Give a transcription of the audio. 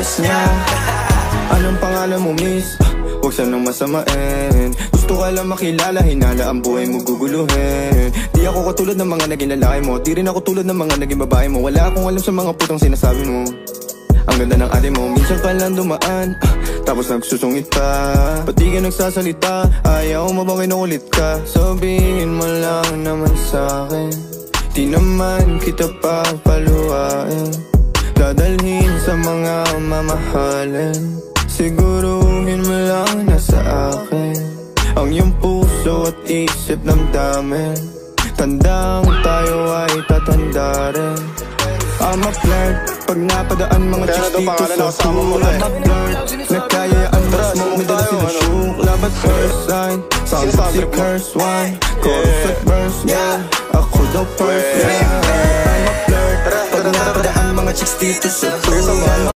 oras niya. Anong pangalan mo, miss? Huwag sanang masamain. Gusto ka lang makilala, hinala ang buhay mo guguluhin. Di ako katulad ng mga naging lalaki mo, di rin ako tulad ng mga naging babae mo. Wala akong alam sa mga putang sinasabi mo. Ang ganda ng ate mo, minsan ka lang dumaan, tapos nagsusungit pa. Ba't di ka nagsasalita? Ayaw mo bang kinukulit ka? Sabihin mo lang naman sa'kin, di naman kita papaluhain. Dadalhin sa mga mamahalin, siguruhin mo lang na sa akin ang iyong puso at isip damdamin. Tandang tayo ay tatanda rin. I'm a flirt, pag napadaan mga chicks dito sa pool. I'm a flirt, nagkayaan mas mo, madala sila shook. Love at first sight, sound si curse one, chorus at verse, yeah, ako daw first, yeah. I'm a flirt, pag napadaan mga chicks dito sa pool.